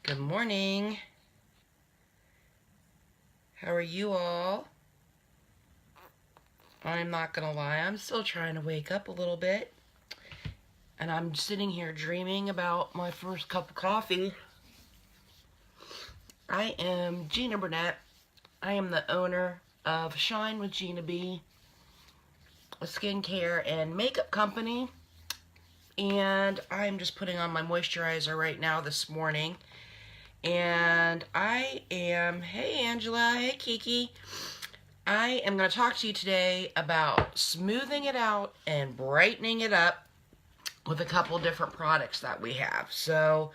Good morning. How are you all? I'm not gonna lie, I'm still trying to wake up a little bit. And I'm sitting here dreaming about my first cup of coffee. I am Gina Burnett. I am the owner of Shine with Gina B, a skincare and makeup company. And I'm just putting on my moisturizer right now this morning. And I am, hey Angela, hey Kiki. I am going to talk to you today about smoothing it out and brightening it up with a couple different products that we have. So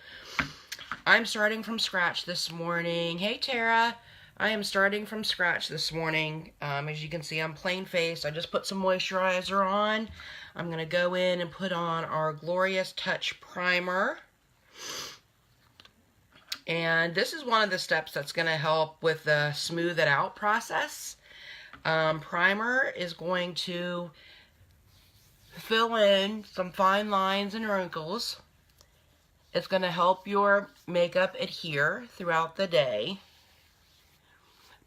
I'm starting from scratch this morning. Hey Tara, I am starting from scratch this morning. As you can see, I'm plain faced. I just put some moisturizer on. I'm going to go in and put on our Glorious Touch Primer. And this is one of the steps that's going to help with the smooth it out process. Primer is going to fill in some fine lines and wrinkles. It's going to help your makeup adhere throughout the day.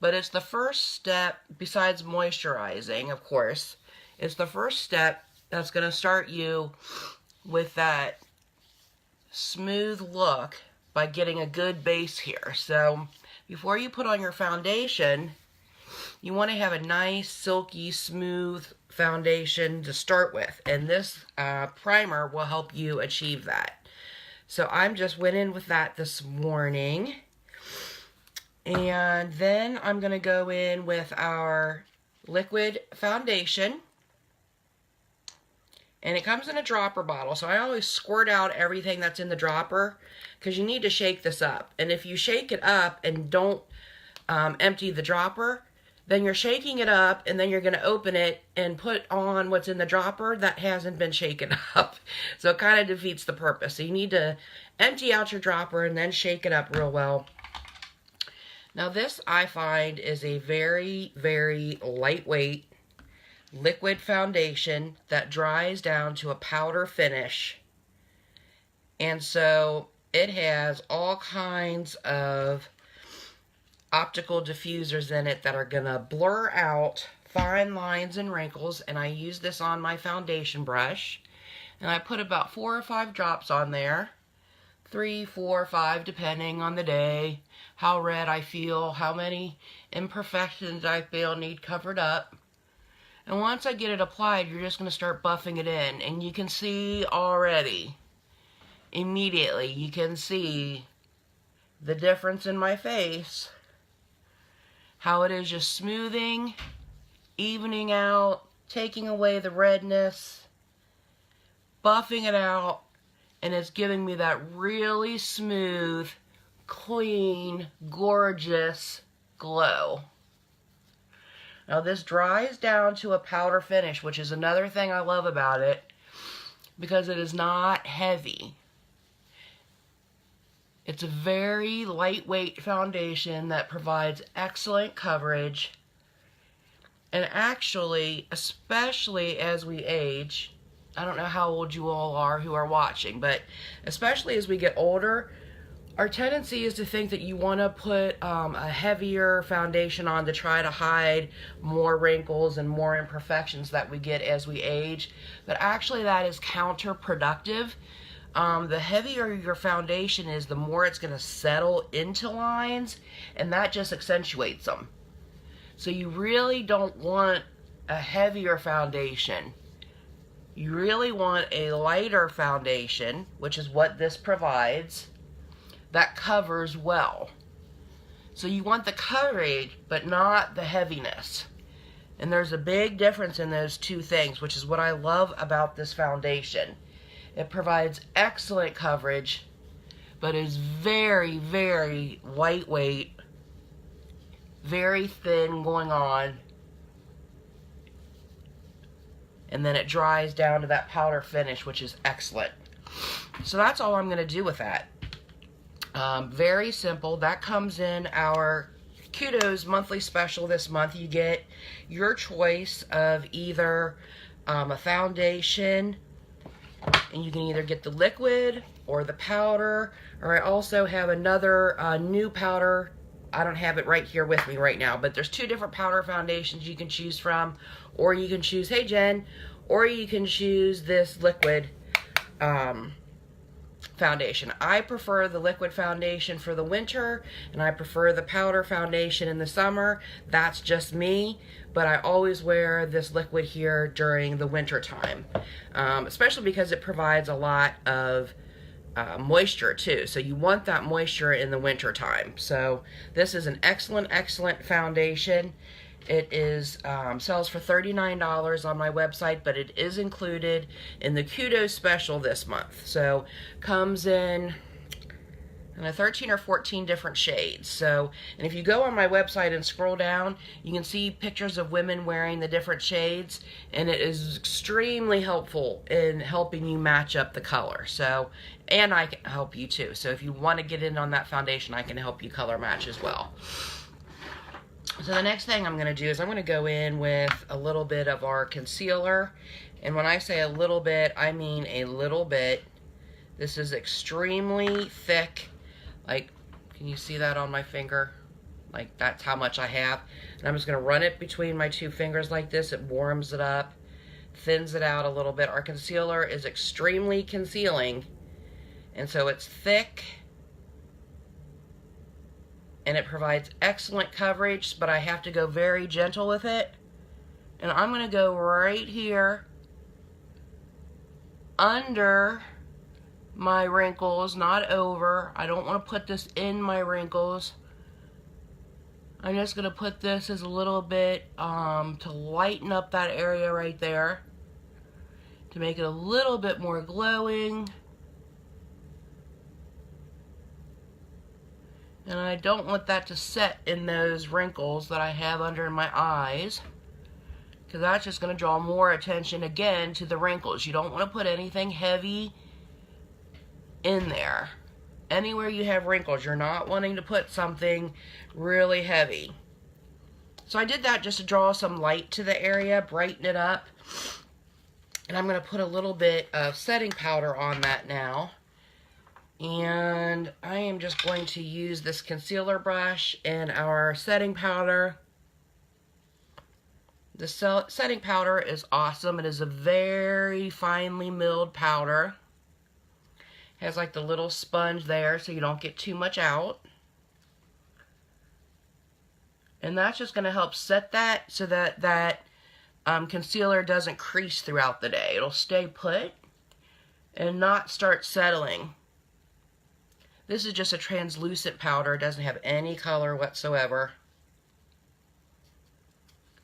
But it's the first step, besides moisturizing, of course, it's the first step that's going to start you with that smooth look by getting a good base here. So before you put on your foundation, you want to have a nice, silky, smooth foundation to start with. And this primer will help you achieve that. So I'm just went in with that this morning. And then I'm going to go in with our liquid foundation. And it comes in a dropper bottle, so I always squirt out everything that's in the dropper because you need to shake this up. And if you shake it up and don't empty the dropper, then you're shaking it up and then you're going to open it and put on what's in the dropper that hasn't been shaken up. So it kind of defeats the purpose. So you need to empty out your dropper and then shake it up real well. Now this, I find, is a very, very lightweight liquid foundation that dries down to a powder finish. And so it has all kinds of optical diffusers in it that are going to blur out fine lines and wrinkles. And I use this on my foundation brush. And I put about 4 or 5 drops on there. 3, 4, 5, depending on the day, how red I feel, how many imperfections I feel need covered up. And once I get it applied, you're just going to start buffing it in. And you can see already, immediately, you can see the difference in my face. How it is just smoothing, evening out, taking away the redness, buffing it out, and it's giving me that really smooth, clean, gorgeous glow. Now this dries down to a powder finish, which is another thing I love about it, because it is not heavy. It's a very lightweight foundation that provides excellent coverage. And actually, especially as we age, I don't know how old you all are who are watching, but especially as we get older, our tendency is to think that you want to put a heavier foundation on to try to hide more wrinkles and more imperfections that we get as we age. But actually that is counterproductive. The heavier your foundation is, the more it's going to settle into lines, and that just accentuates them. So you really don't want a heavier foundation. You really want a lighter foundation, which is what this provides, that covers well. So you want the coverage, but not the heaviness. And there's a big difference in those two things, which is what I love about this foundation. It provides excellent coverage, but is very, very lightweight, very thin going on. And then it dries down to that powder finish, which is excellent. So that's all I'm going to do with that. Very simple. That comes in our Kudos monthly special this month. You get your choice of either a foundation And you can either get the liquid or the powder, or I also have another new powder. I don't have it right here with me right now, but there's 2 different powder foundations you can choose from, or you can choose, hey Jen, or you can choose this liquid foundation. I prefer the liquid foundation for the winter, and I prefer the powder foundation in the summer. That's just me, but I always wear this liquid here during the winter time, especially because it provides a lot of moisture too. So you want that moisture in the winter time. So this is an excellent foundation. It is sells for $39 on my website, but it is included in the Kudos special this month. So comes in 13 or 14 different shades. So, and if you go on my website and scroll down, you can see pictures of women wearing the different shades, and it is extremely helpful in helping you match up the color. So, and I can help you too. So if you want to get in on that foundation, I can help you color match as well. So the next thing I'm going to do is I'm going to go in with a little bit of our concealer. And when I say a little bit, I mean a little bit. This is extremely thick. Like, can you see that on my finger? Like, that's how much I have. And I'm just going to run it between my 2 fingers like this. It warms it up, thins it out a little bit. Our concealer is extremely concealing. And so it's thick. And it provides excellent coverage, but I have to go very gentle with it. And I'm going to go right here under my wrinkles, not over. I don't want to put this in my wrinkles. I'm just going to put this as a little bit to lighten up that area right there, to make it a little bit more glowing. And I don't want that to set in those wrinkles that I have under my eyes, because that's just going to draw more attention again to the wrinkles. You don't want to put anything heavy in there. Anywhere you have wrinkles, you're not wanting to put something really heavy. So I did that just to draw some light to the area, brighten it up. And I'm going to put a little bit of setting powder on that now. And I am just going to use this concealer brush and our setting powder. The setting powder is awesome. It is a very finely milled powder. It has like the little sponge there so you don't get too much out. And that's just going to help set that so that concealer doesn't crease throughout the day. It'll stay put and not start settling. This is just a translucent powder. It doesn't have any color whatsoever.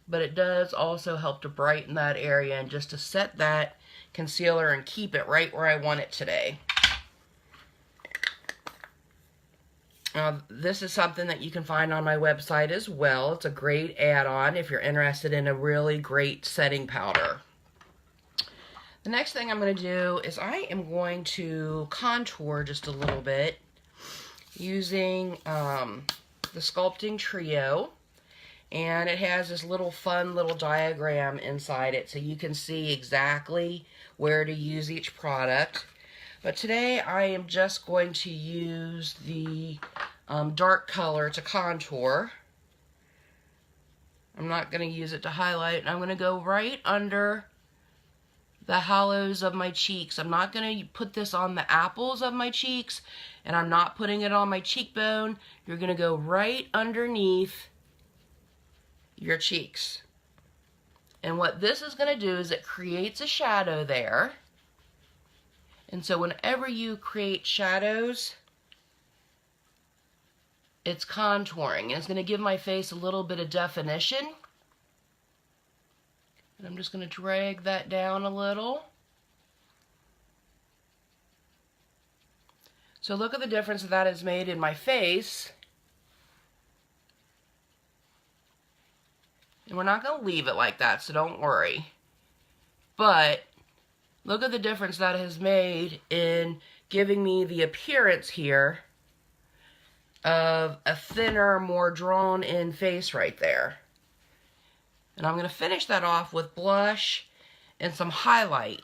But it does also help to brighten that area and just to set that concealer and keep it right where I want it today. Now, this is something that you can find on my website as well. It's a great add-on if you're interested in a really great setting powder. The next thing I'm going to do is I am going to contour just a little bit using the Sculpting Trio, and it has this little fun little diagram inside it so you can see exactly where to use each product. But today I am just going to use the dark color to contour. I'm not going to use it to highlight. I'm going to go right under the hollows of my cheeks. I'm not going to put this on the apples of my cheeks, and I'm not putting it on my cheekbone. You're going to go right underneath your cheeks. And what this is going to do is it creates a shadow there. And so whenever you create shadows, it's contouring. And it's going to give my face a little bit of definition. And I'm just going to drag that down a little. So look at the difference that has made in my face. And we're not going to leave it like that, so don't worry. But look at the difference that has made in giving me the appearance here of a thinner, more drawn in face right there. And I'm going to finish that off with blush and some highlight.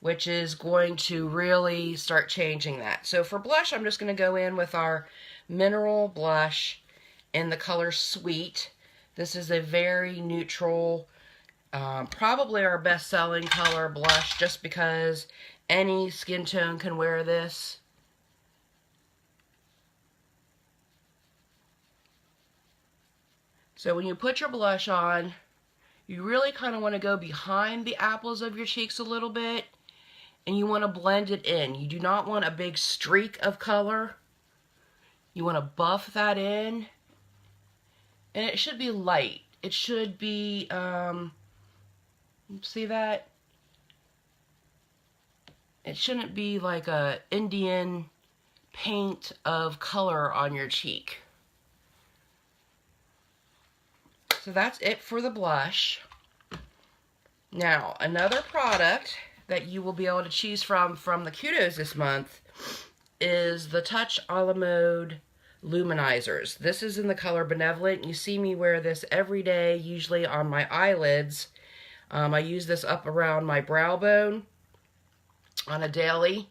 which is going to really start changing that. So for blush, I'm just going to go in with our mineral blush in the color Sweet. This is a very neutral, probably our best-selling color blush, just because any skin tone can wear this. So when you put your blush on, you really kind of want to go behind the apples of your cheeks a little bit, and you want to blend it in. You do not want a big streak of color. You want to buff that in, and it should be light. It should be, see that? It shouldn't be like a Indian paint of color on your cheek. So that's it for the blush. Now, another product that you will be able to choose from the Kudos this month is the Touch a la Mode Luminizers. This is in the color Benevolent. You see me wear this every day, usually on my eyelids. I use this up around my brow bone on a daily.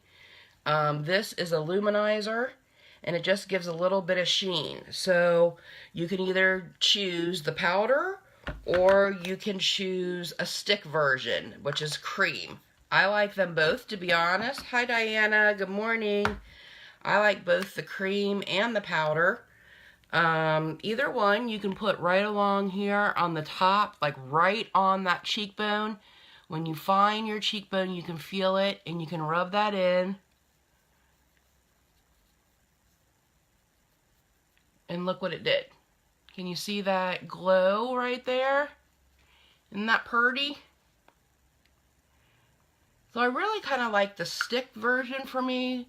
This is a luminizer, and it just gives a little bit of sheen. So you can either choose the powder, or you can choose a stick version, which is cream. I like them both, to be honest. Hi, Diana. Good morning. I like both the cream and the powder. Either one you can put right along here on the top, like right on that cheekbone. When you find your cheekbone, you can feel it, and you can rub that in. And look what it did. Can you see that glow right there? Isn't that pretty? So I really kind of like the stick version for me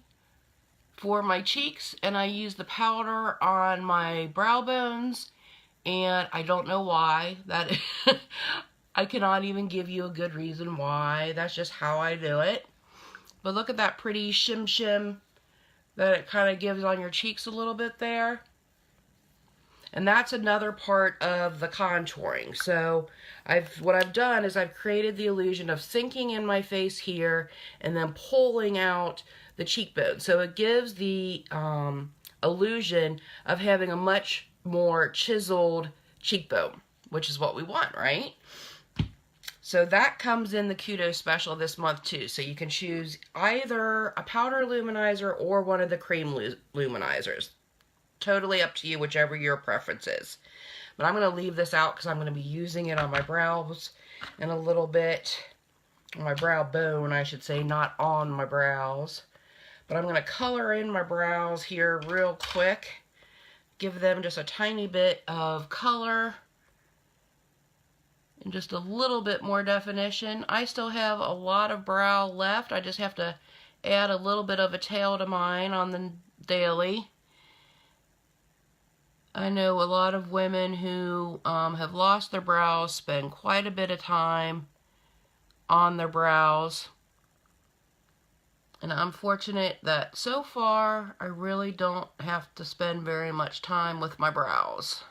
for my cheeks, and I use the powder on my brow bones, and I don't know why. That I cannot even give you a good reason why. That's just how I do it. But look at that pretty shim that it kind of gives on your cheeks a little bit there. And that's another part of the contouring. So what I've done is I've created the illusion of sinking in my face here and then pulling out the cheekbone. So it gives the illusion of having a much more chiseled cheekbone, which is what we want, right? So that comes in the Kudos special this month too. So you can choose either a powder luminizer or one of the cream luminizers. Totally up to you, whichever your preference is. But I'm going to leave this out because I'm going to be using it on my brows in a little bit. On my brow bone, I should say, not on my brows. But I'm going to color in my brows here real quick. Give them just a tiny bit of color. And just a little bit more definition. I still have a lot of brow left. I just have to add a little bit of a tail to mine on the daily. I know a lot of women who have lost their brows spend quite a bit of time on their brows. And I'm fortunate that so far I really don't have to spend very much time with my brows.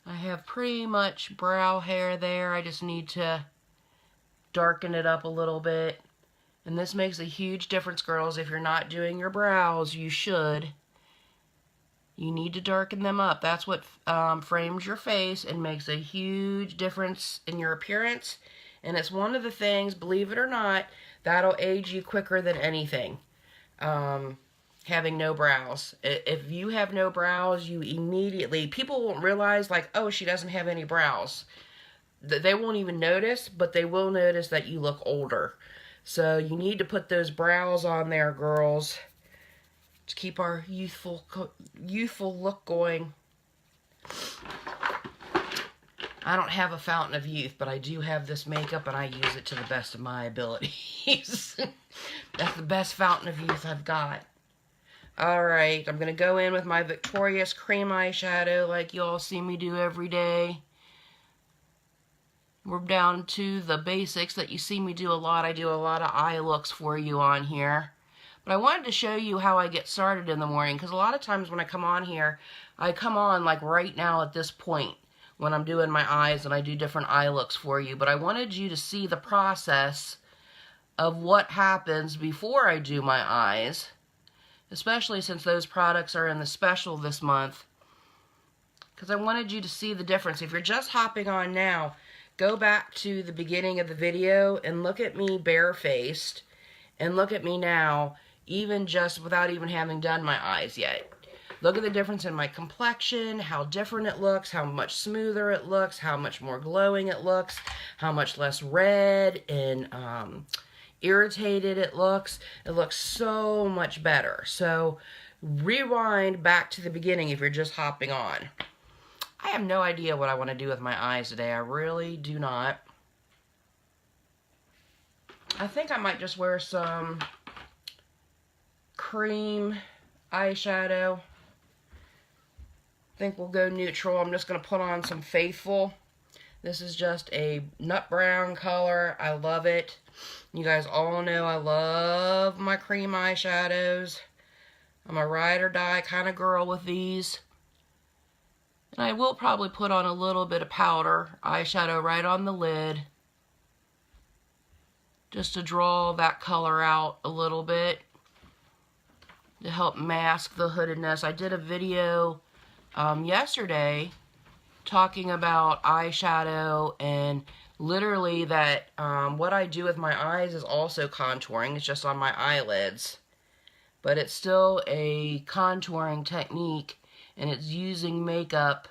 I have pretty much brow hair there. I just need to darken it up a little bit. And this makes a huge difference, girls. If you're not doing your brows, you should. You need to darken them up. That's what frames your face and makes a huge difference in your appearance. And it's one of the things, believe it or not, that'll age you quicker than anything. Having no brows. If you have no brows, you immediately, people won't realize like, oh, she doesn't have any brows. They won't even notice, but they will notice that you look older. So you need to put those brows on there, girls, to keep our youthful look going. I don't have a fountain of youth, but I do have this makeup, and I use it to the best of my abilities. That's the best fountain of youth I've got. Alright, I'm going to go in with my Victorious cream eyeshadow like you all see me do every day. We're down to the basics that you see me do a lot. I do a lot of eye looks for you on here. But I wanted to show you how I get started in the morning, because a lot of times when I come on here, I come on like right now at this point when I'm doing my eyes and I do different eye looks for you. But I wanted you to see the process of what happens before I do my eyes, especially since those products are in the special this month, because I wanted you to see the difference. If you're just hopping on now, go back to the beginning of the video and look at me barefaced, and look at me now, even just without even having done my eyes yet. Look at the difference in my complexion, how different it looks, how much smoother it looks, how much more glowing it looks, how much less red and irritated it looks. It looks so much better. So rewind back to the beginning if you're just hopping on. I have no idea what I want to do with my eyes today. I really do not. I think I might just wear some cream eyeshadow. I think we'll go neutral. I'm just going to put on some Faithful. This is just a nut brown color. I love it. You guys all know I love my cream eyeshadows. I'm a ride or die kind of girl with these. And I will probably put on a little bit of powder eyeshadow right on the lid, just to draw that color out a little bit, to help mask the hoodedness. I did a video yesterday talking about eyeshadow, and literally that what I do with my eyes is also contouring. It's just on my eyelids, but it's still a contouring technique, and it's using makeup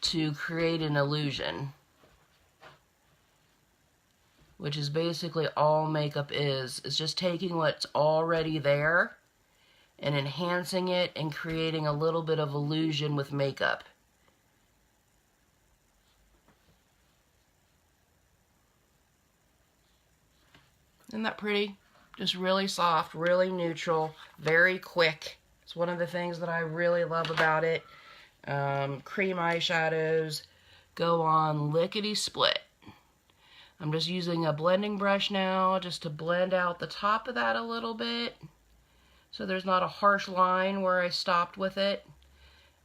to create an illusion, which is basically all makeup is. It's just taking what's already there and enhancing it and creating a little bit of illusion with makeup. Isn't that pretty? Just really soft, really neutral, very quick. It's one of the things that I really love about it. Cream eyeshadows go on lickety-split. I'm just using a blending brush now just to blend out the top of that a little bit, so there's not a harsh line where I stopped with it.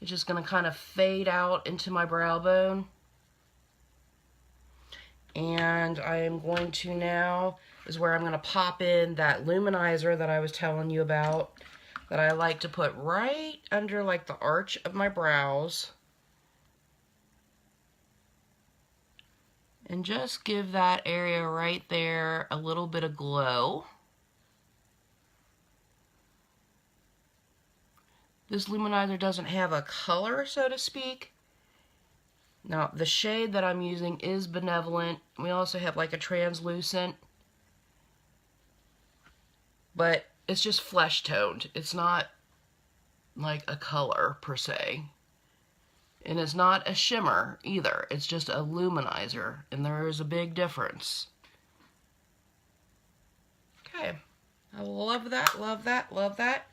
It's just going to kind of fade out into my brow bone. And I am going to now, is where I'm going to pop in that luminizer that I was telling you about, that I like to put right under like the arch of my brows. And just give that area right there a little bit of glow. This luminizer doesn't have a color, so to speak. Now, the shade that I'm using is Benevolent. We also have like a translucent, but it's just flesh toned. It's not like a color per se. And it's not a shimmer either. It's just a luminizer, and there is a big difference. Okay. I love that, love that, love that.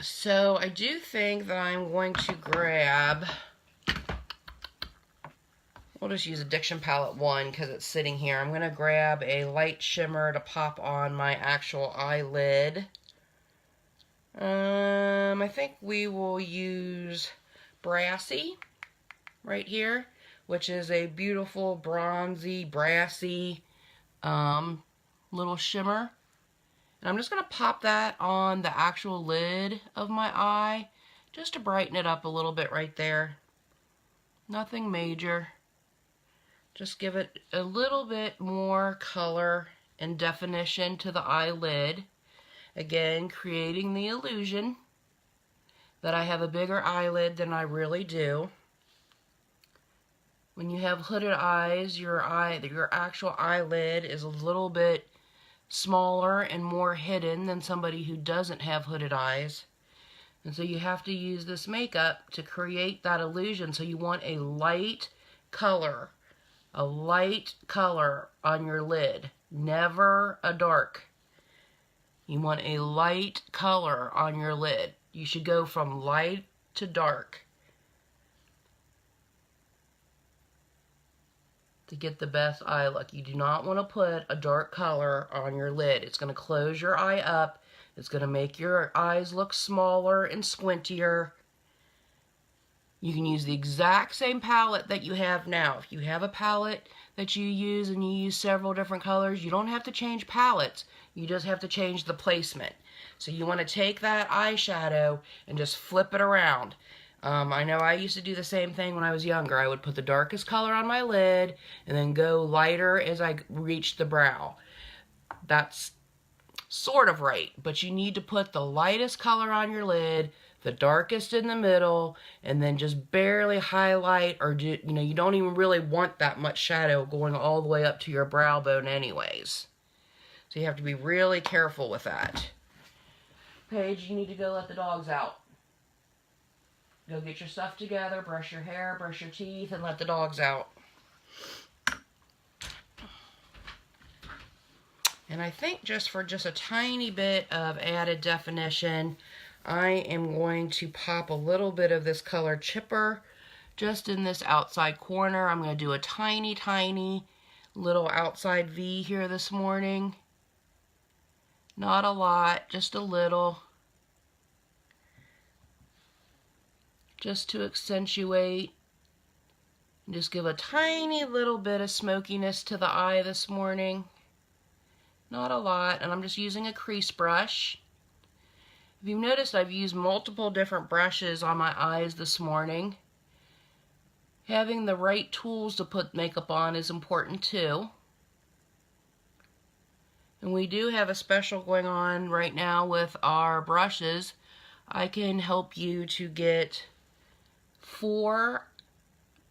So I do think that I'm going to grab, we'll just use Addiction Palette 1 because it's sitting here. I'm going to grab a light shimmer to pop on my actual eyelid. I think we will use Brassy right here, which is a beautiful bronzy, brassy little shimmer. And I'm just going to pop that on the actual lid of my eye just to brighten it up a little bit right there. Nothing major. Just give it a little bit more color and definition to the eyelid. Again, creating the illusion that I have a bigger eyelid than I really do. When you have hooded eyes, your actual eyelid is a little bit smaller and more hidden than somebody who doesn't have hooded eyes. And so you have to use this makeup to create that illusion. So you want a light color on your lid, never a dark. You want a light color on your lid. You should go from light to dark to get the best eye look. You do not want to put a dark color on your lid. It's going to close your eye up. It's going to make your eyes look smaller and squintier. You can use the exact same palette that you have now. If you have a palette that you use and you use several different colors, you don't have to change palettes. You just have to change the placement. So you want to take that eyeshadow and just flip it around. I know I used to do the same thing when I was younger. I would put the darkest color on my lid and then go lighter as I reached the brow. That's sort of right, but you need to put the lightest color on your lid, the darkest in the middle, and then just barely highlight, or you know, you don't even really want that much shadow going all the way up to your brow bone anyways. So you have to be really careful with that. Paige, you need to go let the dogs out. Go get your stuff together, brush your hair, brush your teeth, and let the dogs out. And I think just for a tiny bit of added definition, I am going to pop a little bit of this color Chipper just in this outside corner. I'm going to do a tiny, tiny little outside V here this morning. Not a lot, just a little. Just to accentuate. Just give a tiny little bit of smokiness to the eye this morning. Not a lot, and I'm just using a crease brush. If you've noticed, I've used multiple different brushes on my eyes this morning. Having the right tools to put makeup on is important too. And we do have a special going on right now with our brushes. I can help you to get 4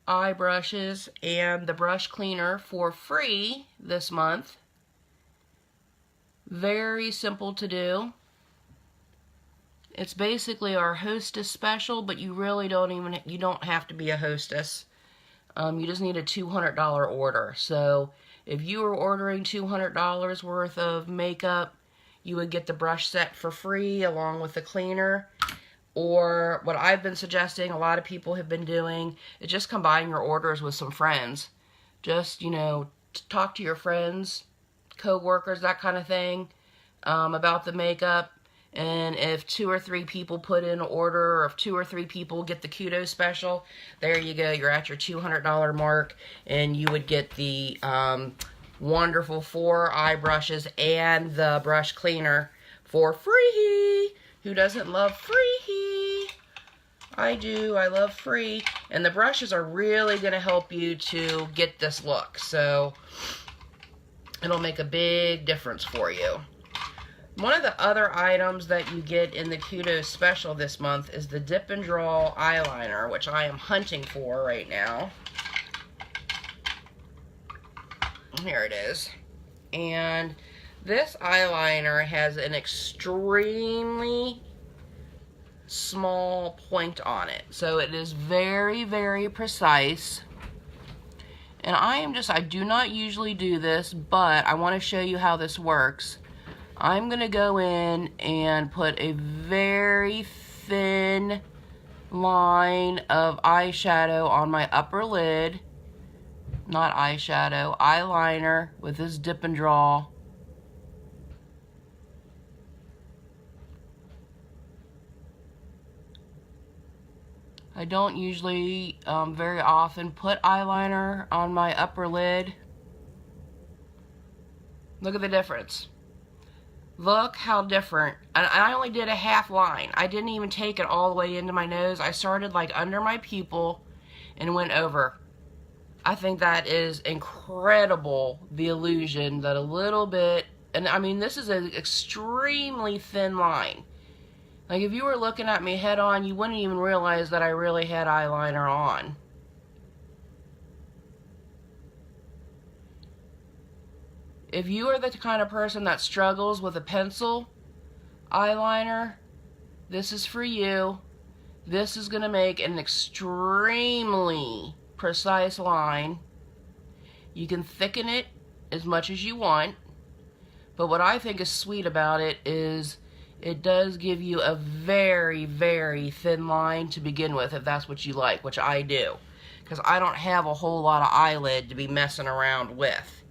eye brushes and the brush cleaner for free this month. Very simple to do. It's basically our hostess special, but you really you don't have to be a hostess. You just need a $200 order. So if you were ordering $200 worth of makeup, you would get the brush set for free along with the cleaner. Or what I've been suggesting, a lot of people have been doing, is just combine your orders with some friends. Just, you know, talk to your friends, co-workers, that kind of thing, about the makeup. And if 2 or 3 people put in an order, or if 2 or 3 people get the kudos special, there you go, you're at your $200 mark, and you would get the wonderful 4 eye brushes and the brush cleaner for free. Who doesn't love free? I do. I love free. And the brushes are really going to help you to get this look. So it'll make a big difference for you. One of the other items that you get in the Kudos special this month is the Dip and Draw eyeliner, which I am hunting for right now. Here it is. And this eyeliner has an extremely small point on it. So it is very, very precise. And I do not usually do this, but I want to show you how this works. I'm going to go in and put a very thin line of eyeshadow on my upper lid. Not eyeshadow, eyeliner with this Dip and Draw. I don't usually very often put eyeliner on my upper lid. Look at the difference. Look how different. And I only did a half line. I didn't even take it all the way into my nose. I started like under my pupil and went over. I think that is incredible, the illusion that a little bit, and I mean this is an extremely thin line. Like if you were looking at me head on, you wouldn't even realize that I really had eyeliner on. If you are the kind of person that struggles with a pencil eyeliner, this is for you. This is going to make an extremely precise line. You can thicken it as much as you want, but what I think is sweet about it is it does give you a very, very thin line to begin with, if that's what you like, which I do, because I don't have a whole lot of eyelid to be messing around with.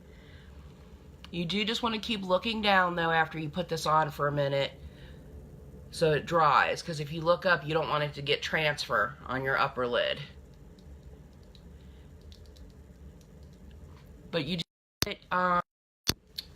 You do just want to keep looking down, though, after you put this on for a minute, so it dries, because if you look up, you don't want it to get transfer on your upper lid. But you just get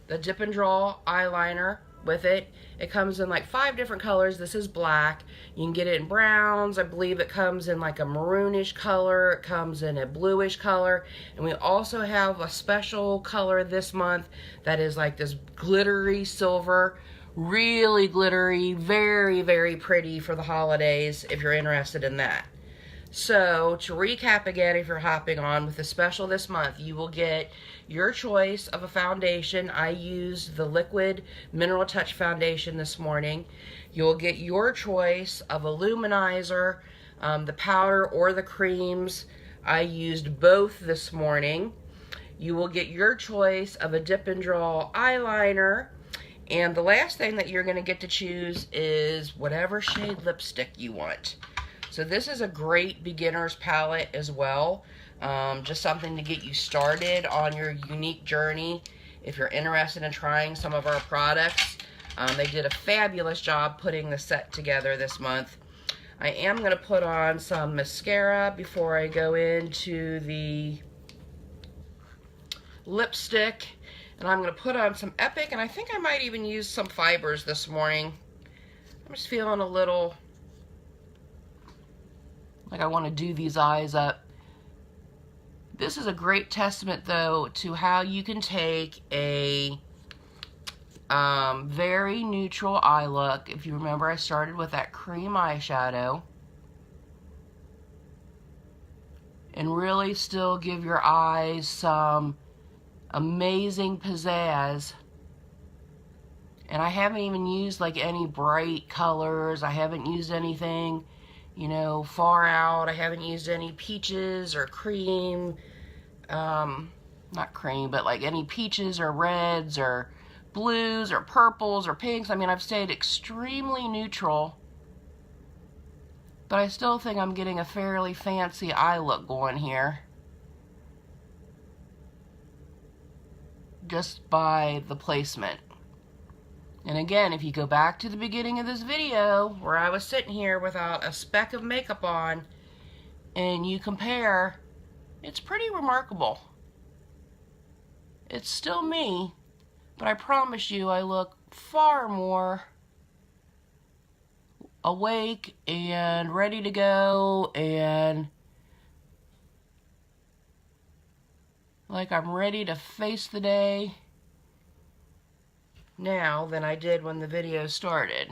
the Dip and Draw eyeliner with it. It comes in like 5 different colors. This is black. You can get it in browns. I believe it comes in like a maroonish color. It comes in a bluish color. And we also have a special color this month that is like this glittery silver. Really glittery. Very, very pretty for the holidays if you're interested in that. So, to recap again, if you're hopping on with the special this month, you will get your choice of a foundation. I used the Liquid Mineral Touch Foundation this morning. You'll get your choice of a luminizer, the powder or the creams. I used both this morning. You will get your choice of a Dip and Draw eyeliner. And the last thing that you're going to get to choose is whatever shade lipstick you want. So this is a great beginner's palette as well. Just something to get you started on your Younique journey. If you're interested in trying some of our products, they did a fabulous job putting the set together this month. I am going to put on some mascara before I go into the lipstick. And I'm going to put on some Epic, and I think I might even use some fibers this morning. I'm just feeling a little like I want to do these eyes up. This is a great testament, though, to how you can take a very neutral eye look. If you remember, I started with that cream eyeshadow, and really still give your eyes some amazing pizzazz. And I haven't even used like any bright colors. I haven't used anything, you know, far out. I haven't used any peaches or cream, not cream, but like any peaches or reds or blues or purples or pinks. I mean, I've stayed extremely neutral, but I still think I'm getting a fairly fancy eye look going here, just by the placement. And again, if you go back to the beginning of this video where I was sitting here without a speck of makeup on and you compare, it's pretty remarkable. It's still me, but I promise you I look far more awake and ready to go and like I'm ready to face the day now than I did when the video started.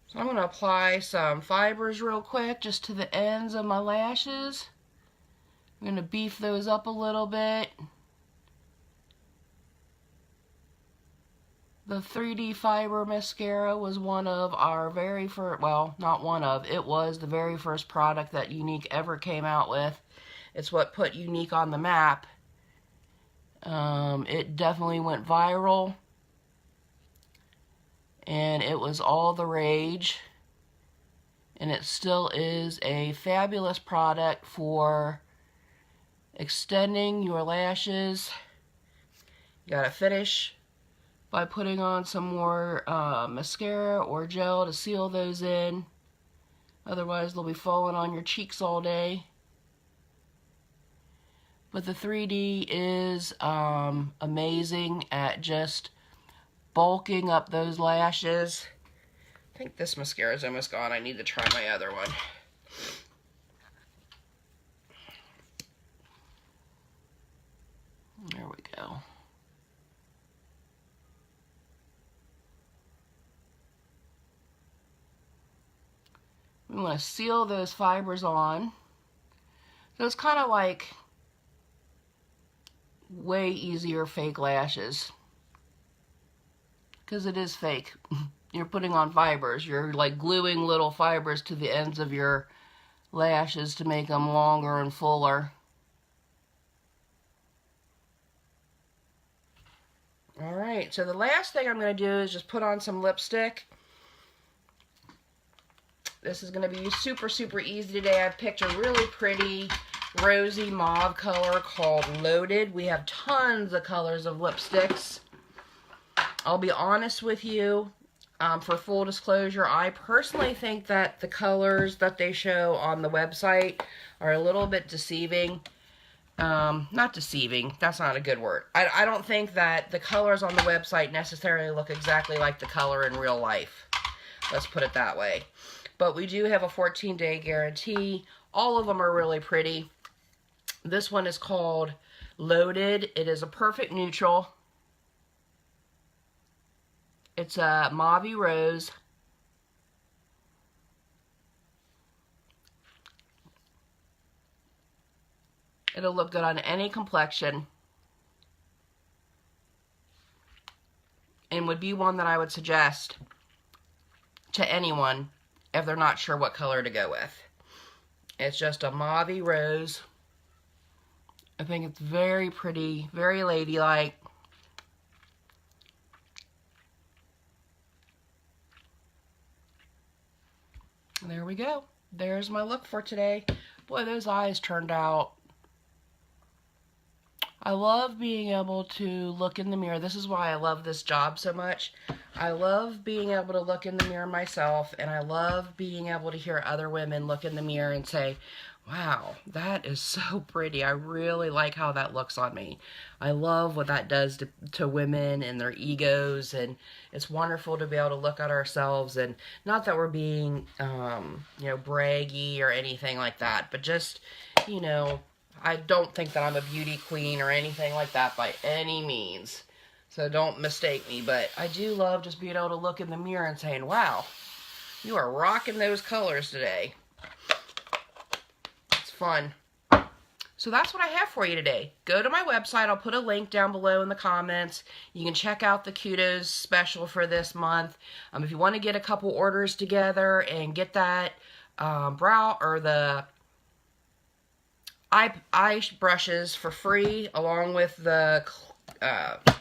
So I'm going to apply some fibers real quick just to the ends of my lashes. I'm going to beef those up a little bit. The 3D Fiber Mascara was one of our very first, well, not one of, it was the very first product that Younique ever came out with. It's what put Younique on the map. It definitely went viral, and it was all the rage, and it still is a fabulous product for extending your lashes. You gotta finish by putting on some more mascara or gel to seal those in, otherwise they'll be falling on your cheeks all day. But the 3D is amazing at just bulking up those lashes. I think this mascara is almost gone. I need to try my other one. There we go. We want to seal those fibers on. So it's kind of like way easier fake lashes, because it is fake. You're putting on fibers. You're like gluing little fibers to the ends of your lashes to make them longer and fuller. Alright, so the last thing I'm going to do is just put on some lipstick. This is going to be super, super easy today. I've picked a really pretty rosy mauve color called Loaded. We have tons of colors of lipsticks. I'll be honest with you, for full disclosure, I personally think that the colors that they show on the website are a little bit deceiving. Not deceiving, that's not a good word. I don't think that the colors on the website necessarily look exactly like the color in real life. Let's put it that way. But we do have a 14-day guarantee. All of them are really pretty. This one is called Loaded. It is a perfect neutral. It's a mauve rose. It'll look good on any complexion. And would be one that I would suggest to anyone if they're not sure what color to go with. It's just a mauve rose. I think it's very pretty, very ladylike. There we go. There's my look for today. Boy, those eyes turned out. I love being able to look in the mirror. This is why I love this job so much. I love being able to look in the mirror myself, and I love being able to hear other women look in the mirror and say, wow, that is so pretty. I really like how that looks on me. I love what that does to women and their egos, and it's wonderful to be able to look at ourselves, and not that we're being, you know, braggy or anything like that, but just, you know, I don't think that I'm a beauty queen or anything like that by any means. So don't mistake me, but I do love just being able to look in the mirror and saying, wow, you are rocking those colors today. It's fun. So that's what I have for you today. Go to my website. I'll put a link down below in the comments. You can check out the Kudos special for this month. If you want to get a couple orders together and get that brow or the eye brushes for free along with the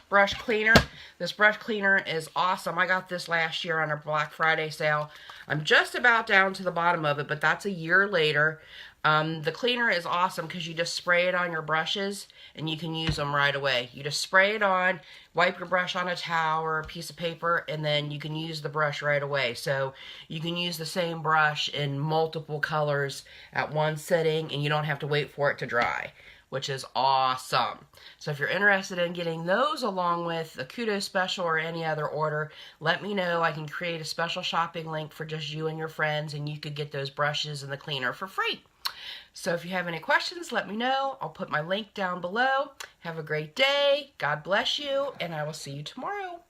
brush cleaner. This brush cleaner is awesome. I got this last year on a Black Friday sale. I'm just about down to the bottom of it, but that's a year later. The cleaner is awesome because you just spray it on your brushes and you can use them right away. You just spray it on, wipe your brush on a towel or a piece of paper, and then you can use the brush right away. So you can use the same brush in multiple colors at one sitting and you don't have to wait for it to dry, which is awesome. So if you're interested in getting those along with the Kudos special or any other order, let me know. I can create a special shopping link for just you and your friends, and you could get those brushes and the cleaner for free. So if you have any questions, let me know. I'll put my link down below. Have a great day. God bless you, and I will see you tomorrow.